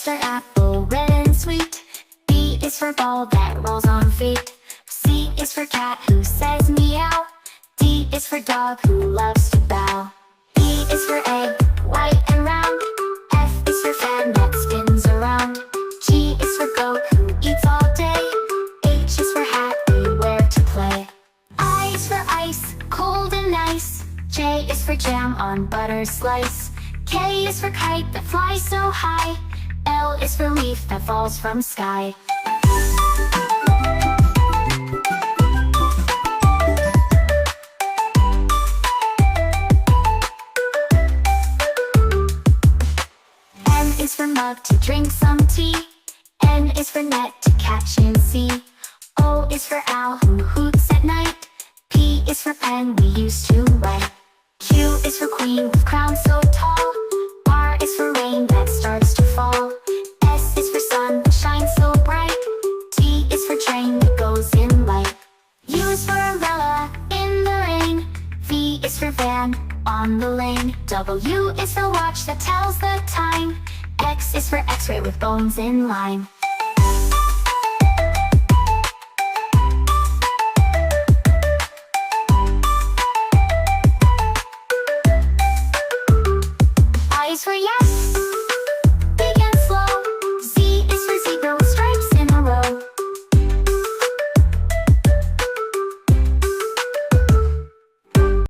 is for apple, red and sweet. B is for ball that rolls on feet. C is for cat who says meow. D is for dog who loves to bow. E is for egg, white and round. F is for fan that spins around. G is for goat who eats all day. H is for hat we wear to play. I is for ice, cold and nice. J is for jam on butter slice. K is for kite that flies so high. L is for leaf that falls from sky. M is for mug to drink some tea. N is for net to catch and see. O is for owl who hoots at night. P is for pen we use to write. Q is for queen with crown so tall. R is for rain that starts to fall. S is for sun that shines so bright. T is for train that goes in light. U is for umbrella in the rain. V is for van on the lane. W is for watch that tells the time. X is for x-ray with bones in line. I is for yeah.